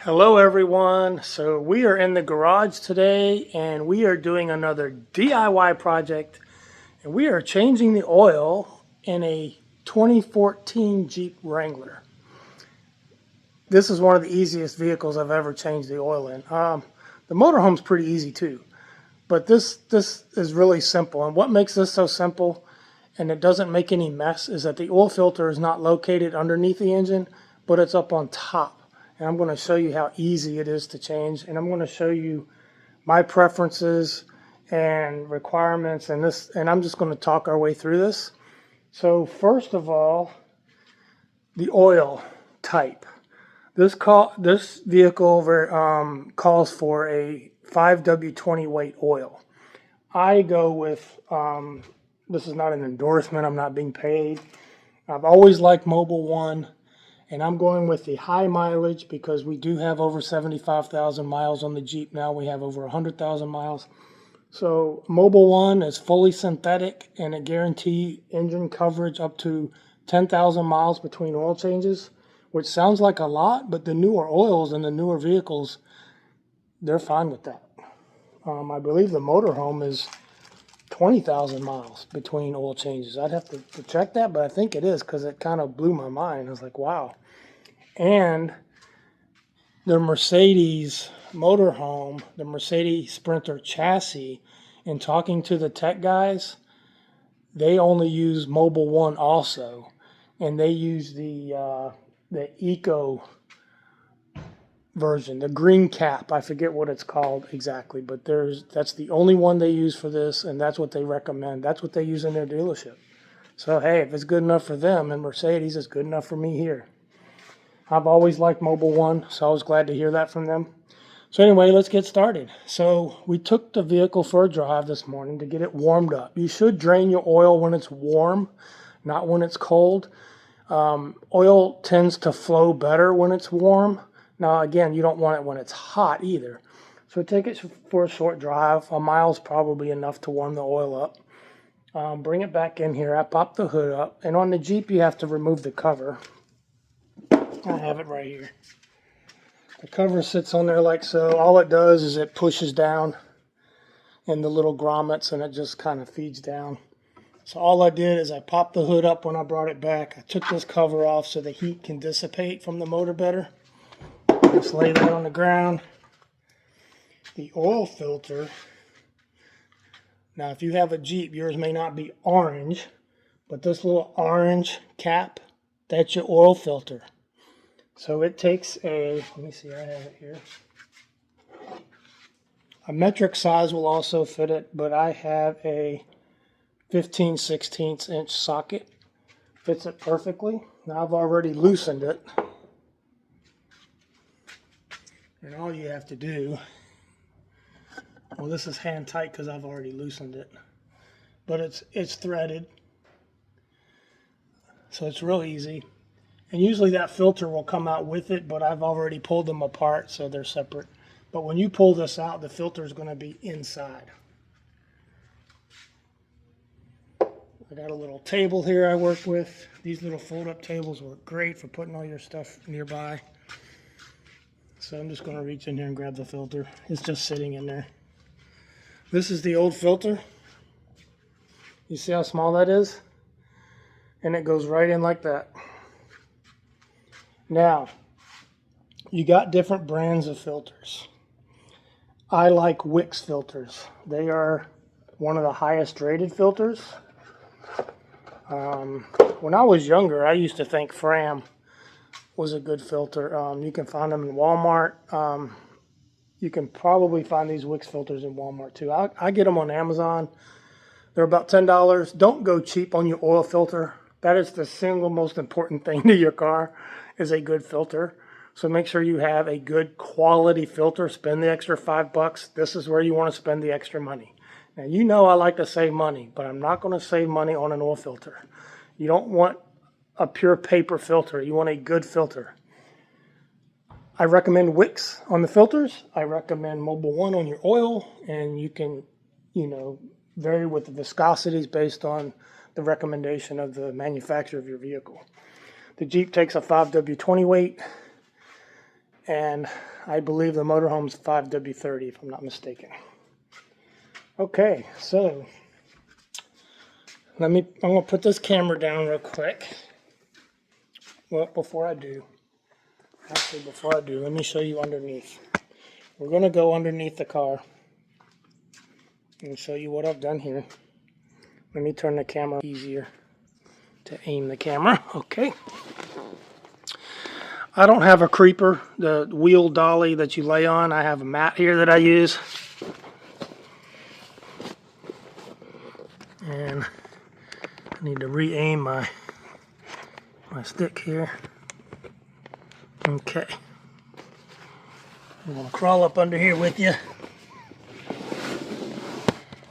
Hello everyone. So we are in the garage today and we are doing another DIY project, and we are changing the oil in a 2014 Jeep Wrangler. This is one of the easiest vehicles I've ever changed the oil in. The motorhome's pretty easy too, but this is really simple. And what makes this so simple and it doesn't make any mess is that the oil filter is not located underneath the engine, but it's up on top. And I'm going to show you how easy it is to change, and I'm going to show you my preferences and requirements, and I'm just going to talk our way through this. So first of all, the oil type. This vehicle calls for a 5W20 weight oil. I go with this is not an endorsement. I'm not being paid. I've always liked Mobil 1. And I'm going with the high mileage because we do have over 75,000 miles on the Jeep now. We have over 100,000 miles. So Mobil 1 is fully synthetic and it guarantees engine coverage up to 10,000 miles between oil changes, which sounds like a lot, but the newer oils and the newer vehicles, they're fine with that. I believe the motorhome is 20,000 miles between oil changes. I'd have to check that, but I think it is because it kind of blew my mind. I was like, wow. And the Mercedes motorhome, the Mercedes Sprinter chassis, in talking to the tech guys, they only use Mobil 1 also. And they use the Eco version, the green cap. I forget what it's called exactly, but that's the only one they use for this, and that's what they recommend. That's what they use in their dealership. So hey, if it's good enough for them and Mercedes, it's good enough for me here. I've always liked Mobil 1, so I was glad to hear that from them. So anyway, let's get started. So we took the vehicle for a drive this morning to get it warmed up. You should drain your oil when it's warm, not when it's cold. Oil tends to flow better when it's warm. Now again, you don't want it when it's hot either. So take it for a short drive. A mile's probably enough to warm the oil up. Bring it back in here. I pop the hood up. And on the Jeep, you have to remove the cover. I have it right here. The cover sits on there like so. All it does is it pushes down in the little grommets and it just kind of feeds down. So all I did is I popped the hood up when I brought it back. I took this cover off so the heat can dissipate from the motor better. Just lay that on the ground. The oil filter. Now if you have a Jeep, yours may not be orange, but this little orange cap, that's your oil filter. So it takes let me see, I have it here. A metric size will also fit it, but I have a 15/16 inch socket. Fits it perfectly. Now I've already loosened it. And all you have to do, well, this is hand tight because I've already loosened it. But it's threaded. So it's real easy. And usually that filter will come out with it, but I've already pulled them apart, so they're separate. But when you pull this out, the filter is going to be inside. I got a little table here I work with. These little fold-up tables work great for putting all your stuff nearby. So I'm just going to reach in here and grab the filter. It's just sitting in there. This is the old filter. You see how small that is? And it goes right in like that. Now, you got different brands of filters. I like Wix filters. They are one of the highest rated filters. When I was younger, I used to think Fram was a good filter. You can find them in Walmart. You can probably find these Wix filters in Walmart too. I get them on Amazon. They're about $10. Don't go cheap on your oil filter. That is the single most important thing to your car, is a good filter. So make sure you have a good quality filter. Spend the extra $5. This is where you want to spend the extra money. Now, you know I like to save money, but I'm not going to save money on an oil filter. You don't want a pure paper filter. You want a good filter. I recommend Wix on the filters. I recommend Mobil 1 on your oil, and you can, vary with the viscosities based on the recommendation of the manufacturer of your vehicle. The Jeep takes a 5W20 weight. And I believe the motorhome's 5W30 if I'm not mistaken. Okay, so I'm gonna put this camera down real quick. Well, before I do, let me show you underneath. We're gonna go underneath the car and show you what I've done here. Let me turn the camera easier to aim the camera. Okay. I don't have a creeper, the wheel dolly that you lay on. I have a mat here that I use. And I need to re-aim my stick here. Okay. I'm going to crawl up under here with you.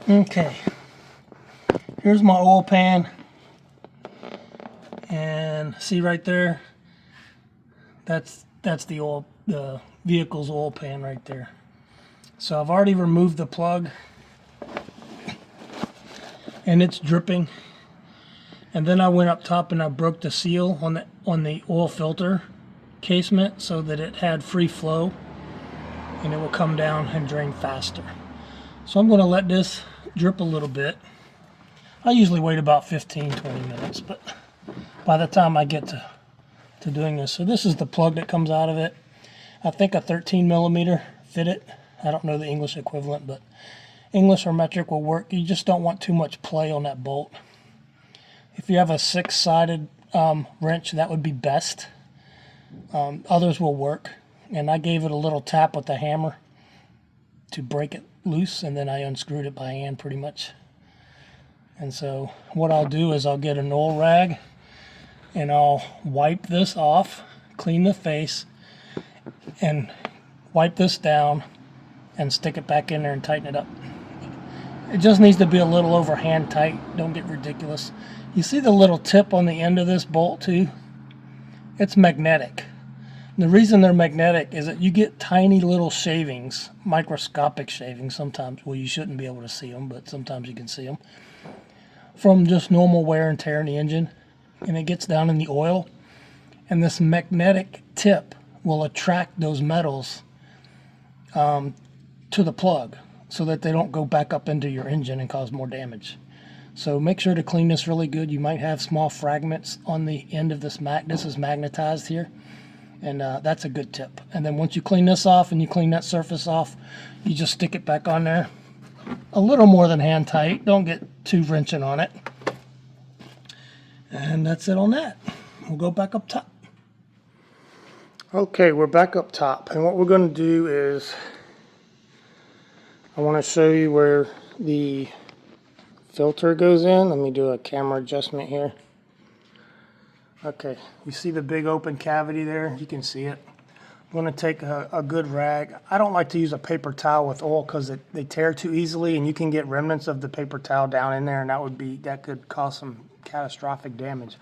Okay. Here's my oil pan. And see right there? That's the vehicle's oil pan right there. So I've already removed the plug. And it's dripping. And then I went up top and I broke the seal on the oil filter casement so that it had free flow and it will come down and drain faster. So I'm going to let this drip a little bit. I usually wait about 15-20 minutes, but by the time I get to doing this. So this is the plug that comes out of it. I think a 13 millimeter fit it. I don't know the English equivalent, but English or metric will work. You just don't want too much play on that bolt. If you have a 6-sided wrench, that would be best. Others will work. And I gave it a little tap with the hammer to break it loose, and then I unscrewed it by hand pretty much. And so what I'll do is I'll get an oil rag and I'll wipe this off, clean the face, and wipe this down and stick it back in there and tighten it up. It just needs to be a little over hand tight. Don't get ridiculous. You see the little tip on the end of this bolt too? It's magnetic. The reason they're magnetic is that you get tiny little shavings, microscopic shavings sometimes. Well, you shouldn't be able to see them, but sometimes you can see them, from just normal wear and tear in the engine. And it gets down in the oil. And this magnetic tip will attract those metals to the plug so that they don't go back up into your engine and cause more damage. So make sure to clean this really good. You might have small fragments on the end of this This is magnetized here. And that's a good tip. And then once you clean this off and you clean that surface off, you just stick it back on there. A little more than hand tight. Don't get too wrenching on it. And that's it on that. We'll go back up top. Okay, we're back up top. And what we're going to do is I want to show you where the filter goes in. Let me do a camera adjustment here. Okay, you see the big open cavity there? You can see it. I'm going to take a good rag. I don't like to use a paper towel with oil because they tear too easily, and you can get remnants of the paper towel down in there, and that could cause some catastrophic damage.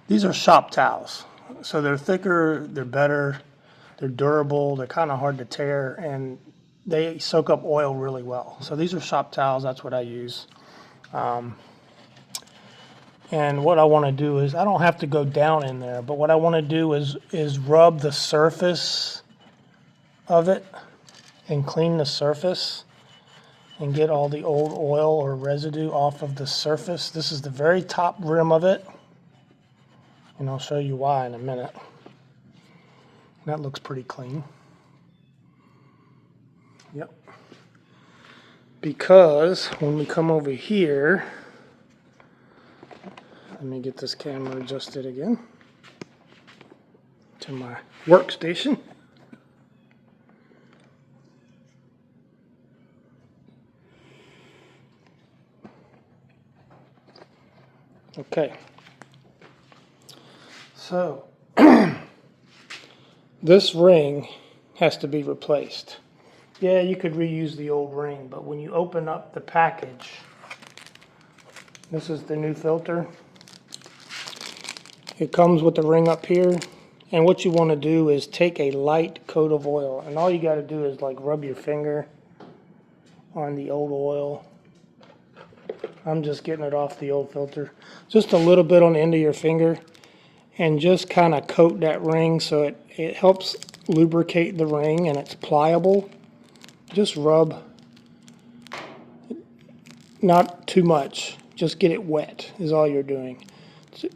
These are shop towels, so they're thicker, they're better, they're durable, they're kind of hard to tear, and they soak up oil really well. So these are shop towels. That's what I use. And what I want to do is, I don't have to go down in there, but what I want to do is rub the surface of it and clean the surface and get all the old oil or residue off of the surface. This is the very top rim of it, and I'll show you why in a minute. That looks pretty clean. Yep. Because when we come over here, let me get this camera adjusted again to my workstation. Okay. So, this ring has to be replaced. Yeah, you could reuse the old ring, but when you open up the package, this is the new filter. It comes with the ring up here, and what you want to do is take a light coat of oil, and all you got to do is like rub your finger on the old oil. I'm just getting it off the old filter. Just a little bit on the end of your finger, and just kind of coat that ring so it helps lubricate the ring and it's pliable, just rub, not too much, just get it wet is all you're doing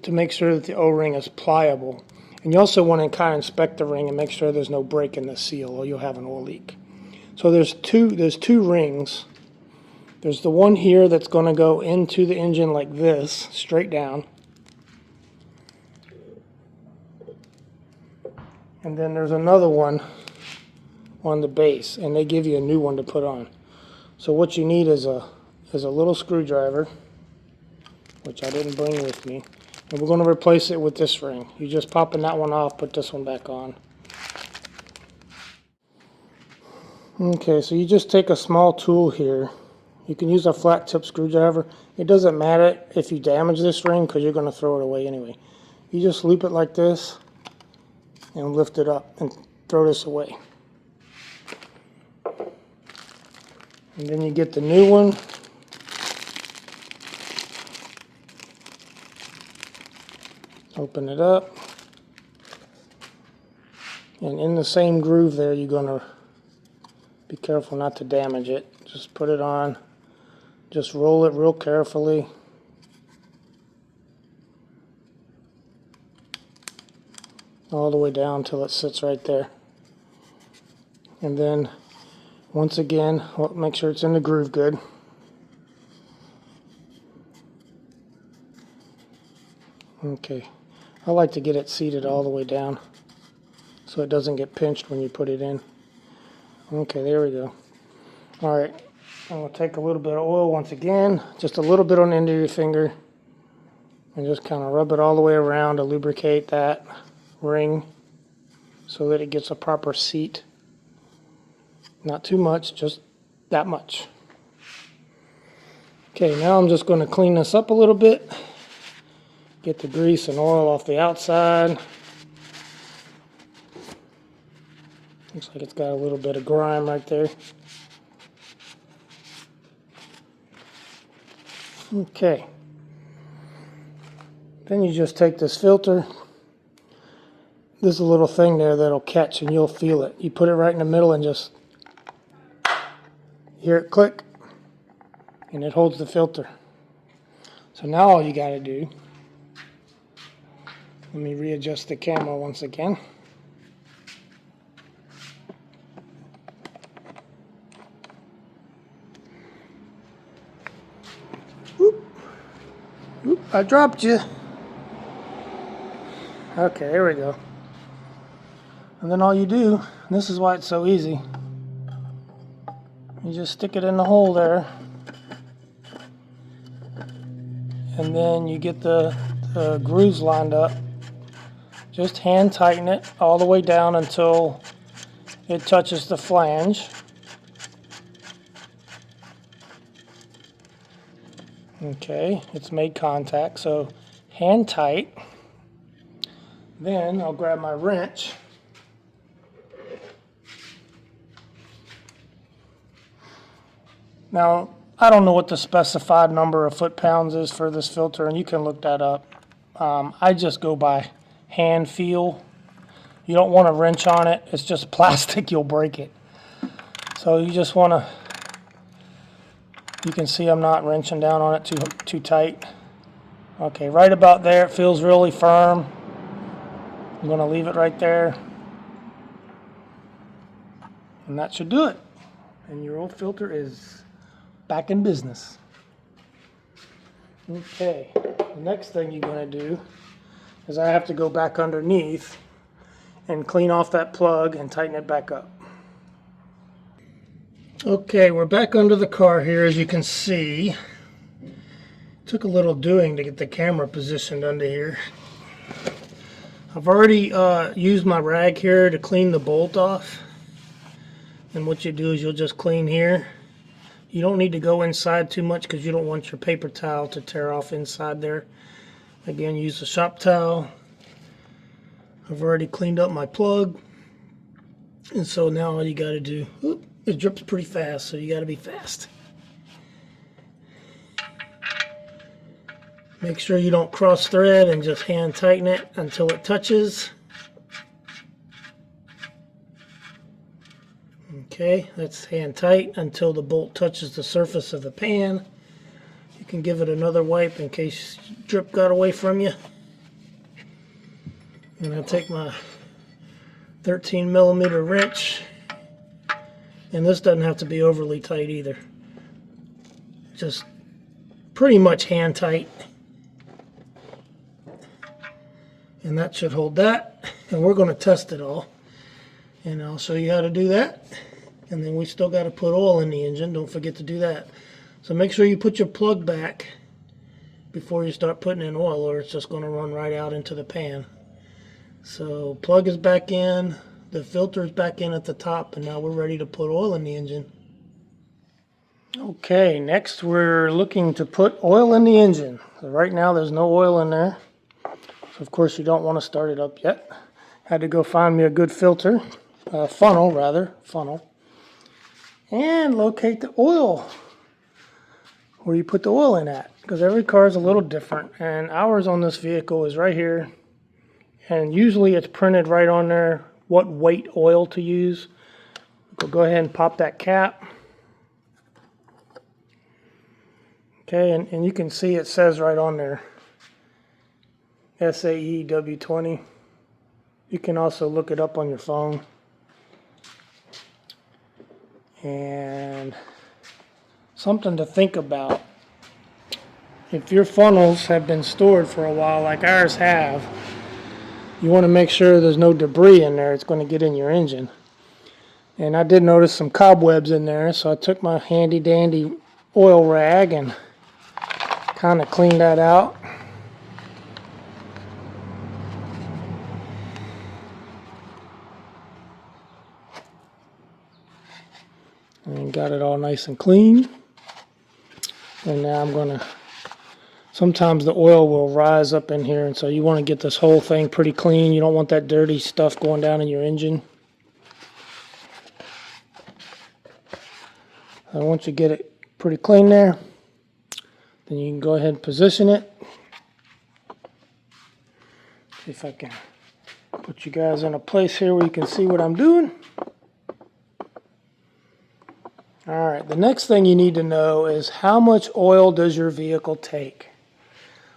to make sure that the O-ring is pliable. And you also want to kind of inspect the ring and make sure there's no break in the seal or you'll have an oil leak. So there's two rings. There's the one here that's going to go into the engine like this, straight down. And then there's another one on the base, and they give you a new one to put on. So what you need is a little screwdriver, which I didn't bring with me. And we're going to replace it with this ring. You're just popping that one off, put this one back on. Okay, so you just take a small tool here. You can use a flat tip screwdriver. It doesn't matter if you damage this ring because you're going to throw it away anyway. You just loop it like this and lift it up and throw this away. And then you get the new one. Open it up. And in the same groove there, you're going to be careful not to damage it. Just put it on. Just roll it real carefully. All the way down till it sits right there. And then once again, make sure it's in the groove good. Okay, I like to get it seated all the way down so it doesn't get pinched when you put it in. Okay, there we go. Alright, I'm going to take a little bit of oil once again, just a little bit on the end of your finger, and just kind of rub it all the way around to lubricate that ring so that it gets a proper seat. Not too much, just that much. Okay, now I'm just going to clean this up a little bit. Get the grease and oil off the outside. Looks like it's got a little bit of grime right there. Okay. Then you just take this filter. There's a little thing there that'll catch and you'll feel it. You put it right in the middle and just hear it click, and it holds the filter. So now all you got to do, let me readjust the camera once again. Whoop. Whoop, I dropped you. Okay, there we go. And then all you do, and this is why it's so easy, you just stick it in the hole there, and then you get the grooves lined up. Just hand tighten it all the way down until it touches the flange. Okay, it's made contact, so hand tight. Then I'll grab my wrench. Now, I don't know what the specified number of foot-pounds is for this filter, and you can look that up. I just go by hand feel. You don't want to wrench on it. It's just plastic. You'll break it. So you just want to, you can see I'm not wrenching down on it too tight. Okay, right about there. It feels really firm. I'm going to leave it right there. And that should do it. And your old filter is back in business. Okay, the next thing you're going to do is I have to go back underneath and clean off that plug and tighten it back up. Okay, we're back under the car here, as you can see. It took a little doing to get the camera positioned under here. I've already used my rag here to clean the bolt off. And what you do is you'll just clean here. You don't need to go inside too much because you don't want your paper towel to tear off inside there. Again, use a shop towel. I've already cleaned up my plug. And so now all you got to do, it drips pretty fast, so you got to be fast. Make sure you don't cross thread and just hand tighten it until it touches. Okay, that's hand tight until the bolt touches the surface of the pan. You can give it another wipe in case drip got away from you. And I'll take my 13mm wrench, and this doesn't have to be overly tight either. Just pretty much hand tight. And that should hold that. And we're going to test it all. And I'll show you how to do that. And then we still got to put oil in the engine. Don't forget to do that. So make sure you put your plug back before you start putting in oil, or it's just going to run right out into the pan. So plug is back in, the filter is back in at the top, and now we're ready to put oil in the engine. Okay, next we're looking to put oil in the engine. So right now there's no oil in there. So of course you don't want to start it up yet. Had to go find me a good filter, funnel, and locate the oil, where you put the oil in at, because every car is a little different, and ours on this vehicle is right here, and usually it's printed right on there what weight oil to use. We'll go ahead and pop that cap. Okay, and you can see it says right on there SAE W20. You can also look it up on your phone. And something to think about. If your funnels have been stored for a while like ours have, you want to make sure there's no debris in there. It's going to get in your engine. And I did notice some cobwebs in there, so I took my handy dandy oil rag and kind of cleaned that out. And got it all nice and clean. And now I'm going to, sometimes the oil will rise up in here, and so you want to get this whole thing pretty clean. You don't want that dirty stuff going down in your engine. And once you get it pretty clean there, then you can go ahead and position it. See if I can put you guys in a place here where you can see what I'm doing. Alright, the next thing you need to know is how much oil does your vehicle take?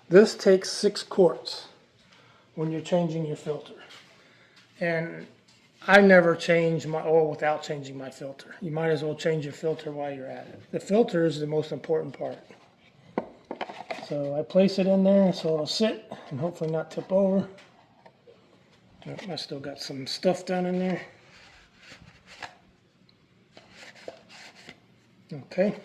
This takes 6 quarts when you're changing your filter. And I never change my oil without changing my filter. You might as well change your filter while you're at it. The filter is the most important part. So I place it in there so it'll sit and hopefully not tip over. I still got some stuff down in there. Okay.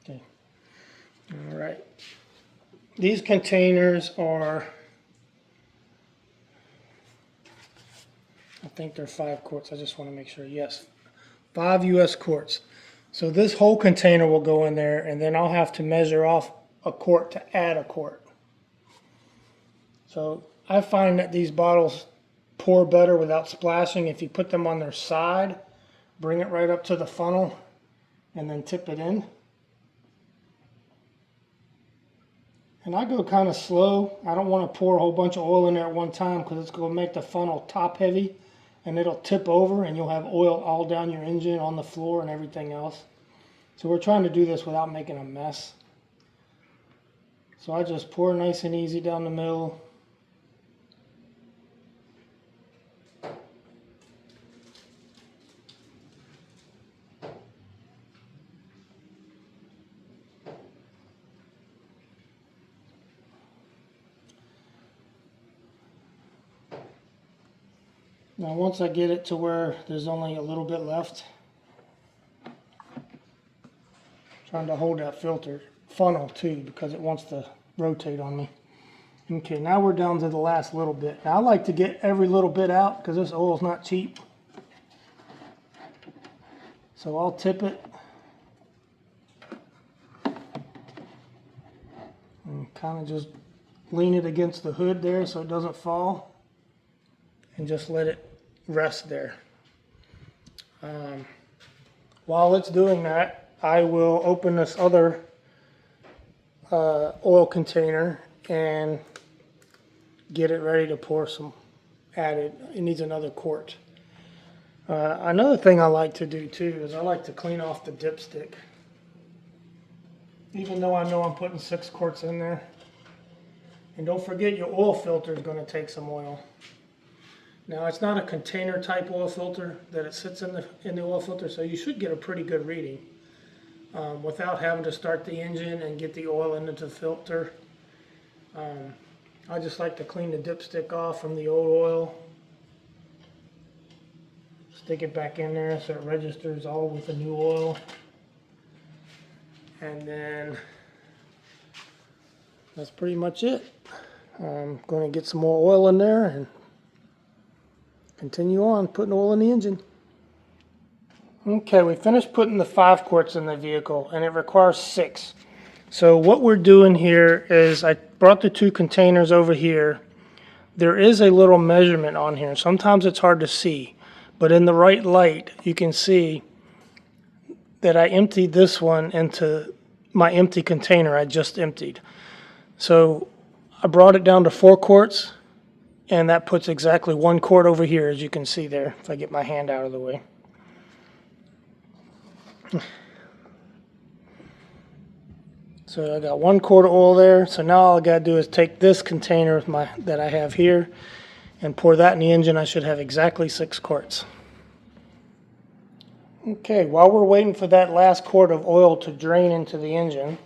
Okay. All right. These containers are, I think they're 5 quarts. I just want to make sure. Yes, 5 US quarts. So this whole container will go in there, and then I'll have to measure off a quart to add a quart. So I find that these bottles pour better without splashing if you put them on their side, bring it right up to the funnel, and then tip it in. And I go kind of slow. I don't want to pour a whole bunch of oil in there at one time because it's going to make the funnel top heavy and it'll tip over and you'll have oil all down your engine, on the floor, and everything else. So we're trying to do this without making a mess. So I just pour nice and easy down the middle. Now once I get it to where there's only a little bit left, trying to hold that funnel too because it wants to rotate on me. Okay, now we're down to the last little bit. Now I like to get every little bit out because this oil is not cheap. So I'll tip it and kind of just lean it against the hood there so it doesn't fall, and just let it rest there. While it's doing that, I will open this other oil container and get it ready to pour some added. It needs another quart. Another thing I like to do too is I like to clean off the dipstick. Even though I know I'm putting 6 quarts in there. And don't forget your oil filter is going to take some oil. Now it's not a container type oil filter that it sits in the oil filter, so you should get a pretty good reading without having to start the engine and get the oil into the filter. I just like to clean the dipstick off from the old oil. Stick it back in there so it registers all with the new oil. And then that's pretty much it. I'm going to get some more oil in there and continue on putting oil in the engine. Okay, we finished putting the 5 quarts in the vehicle and it requires 6. So what we're doing here is I brought the 2 containers over here. There is a little measurement on here. Sometimes it's hard to see, but in the right light you can see that I emptied this one into my empty container I just emptied. So I brought it down to 4 quarts, and that puts exactly 1 quart over here, as you can see there, if I get my hand out of the way. So I got 1 quart of oil there. So now all I got to do is take this container that I have here and pour that in the engine. I should have exactly 6 quarts. Okay, while we're waiting for that last quart of oil to drain into the engine,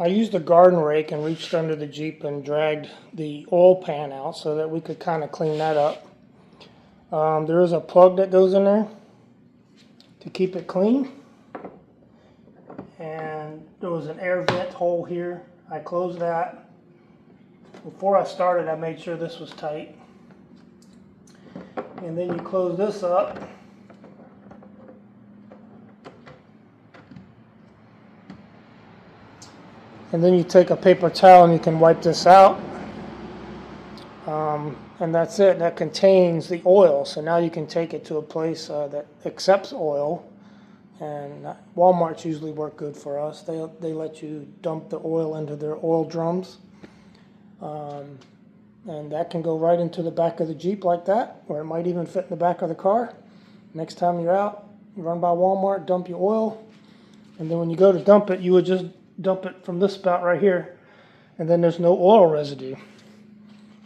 I used a garden rake and reached under the Jeep and dragged the oil pan out so that we could kind of clean that up. There is a plug that goes in there to keep it clean. And there was an air vent hole here. I closed that. Before I started, I made sure this was tight. And then you close this up. And then you take a paper towel and you can wipe this out. And that's it. That contains the oil. So now you can take it to a place that accepts oil. And Walmart's usually work good for us. They let you dump the oil into their oil drums. And that can go right into the back of the Jeep like that, or it might even fit in the back of the car. Next time you're out, you run by Walmart, dump your oil. And then when you go to dump it, you would just dump it from this spout right here, and then there's no oil residue.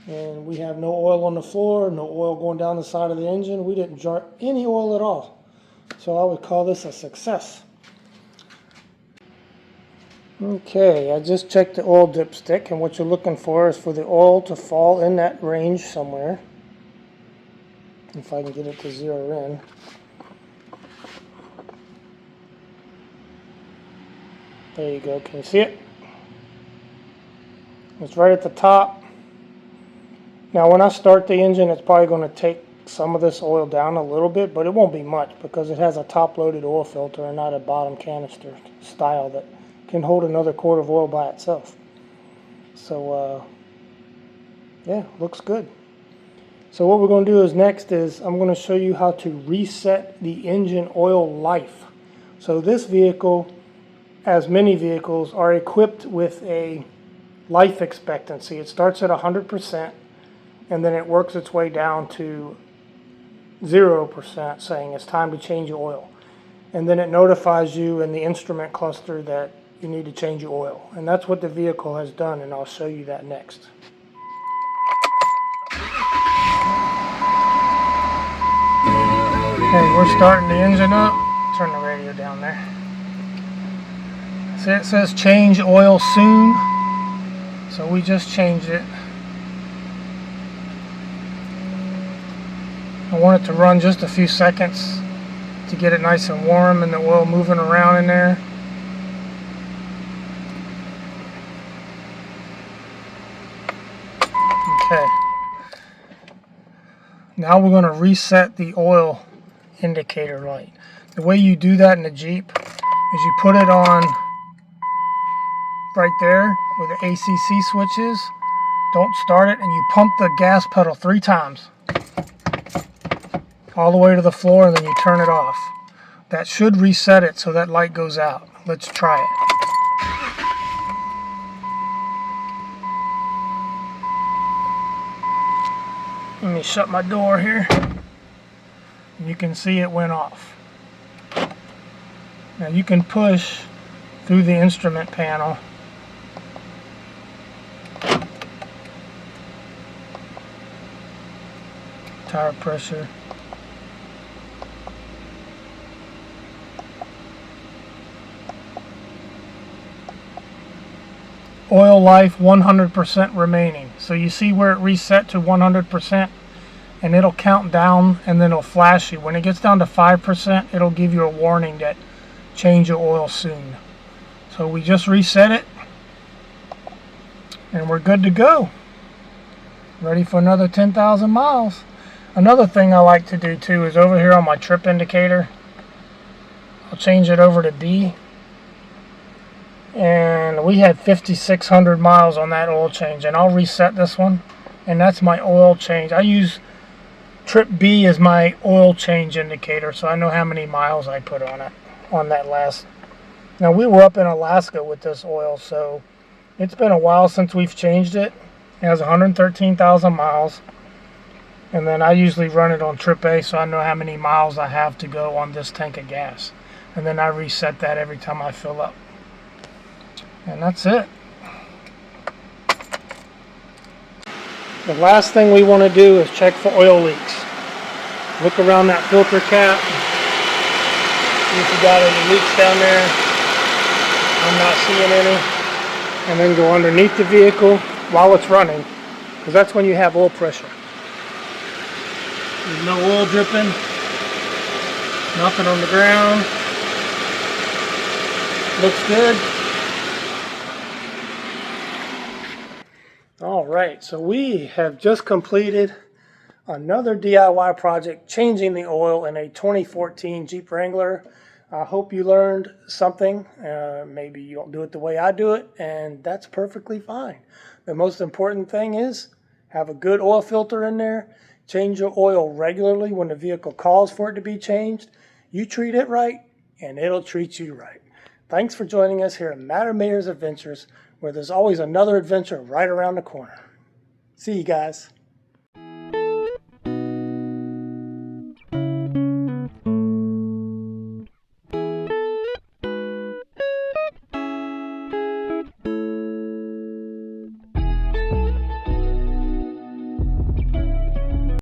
And we have no oil on the floor, no oil going down the side of the engine. We didn't jar any oil at all. So I would call this a success. Okay, I just checked the oil dipstick, and what you're looking for is for the oil to fall in that range somewhere. If I can get it to zero in. There you go. Can you see it? It's right at the top. Now when I start the engine, it's probably going to take some of this oil down a little bit, but it won't be much because it has a top-loaded oil filter and not a bottom canister style that can hold another quart of oil by itself. So yeah, looks good. So what we're going to do is next is I'm going to show you how to reset the engine oil life. So this vehicle, as many vehicles, are equipped with a life expectancy. It starts at 100% and then it works its way down to 0%, saying it's time to change your oil. And then it notifies you in the instrument cluster that you need to change your oil. And that's what the vehicle has done, and I'll show you that next. Okay, we're starting the engine up. Turn the radio down there. So it says change oil soon. So we just changed it. I want it to run just a few seconds to get it nice and warm and the oil moving around in there. Okay. Now we're going to reset the oil indicator light. The way you do that in the Jeep is you put it on right there where the ACC switch is. Don't start it, and you pump the gas pedal 3 times. All the way to the floor, and then you turn it off. That should reset it so that light goes out. Let's try it. me shut my door here. You can see it went off. Now you can push through the instrument panel. Tire pressure. Oil life 100% remaining. So you see where it reset to 100%, and it'll count down, and then it'll flash you. When it gets down to 5%, it'll give you a warning that change your oil soon. So we just reset it, and we're good to go. Ready for another 10,000 miles. Another thing I like to do too is over here on my trip indicator, I'll change it over to D. And we had 5,600 miles on that oil change, and I'll reset this one, and that's my oil change. I use trip B as my oil change indicator, so I know how many miles I put on it on that last. Now we were up in Alaska with this oil, so it's been a while since we've changed it. It has 113,000 miles, and then I usually run it on trip A, so I know how many miles I have to go on this tank of gas, and then I reset that every time I fill up. And that's it. The last thing we want to do is check for oil leaks. Look around that filter cap. See if you got any leaks down there. I'm not seeing any. And then go underneath the vehicle while it's running, because that's when you have oil pressure. There's no oil dripping. Nothing on the ground. Looks good. Alright, so we have just completed another DIY project, changing the oil in a 2014 Jeep Wrangler. I hope you learned something. Maybe you don't do it the way I do it, and that's perfectly fine. The most important thing is have a good oil filter in there. Change your oil regularly when the vehicle calls for it to be changed. You treat it right, and it'll treat you right. Thanks for joining us here at Matter Mayor's Adventures, where there's always another adventure right around the corner. See you guys.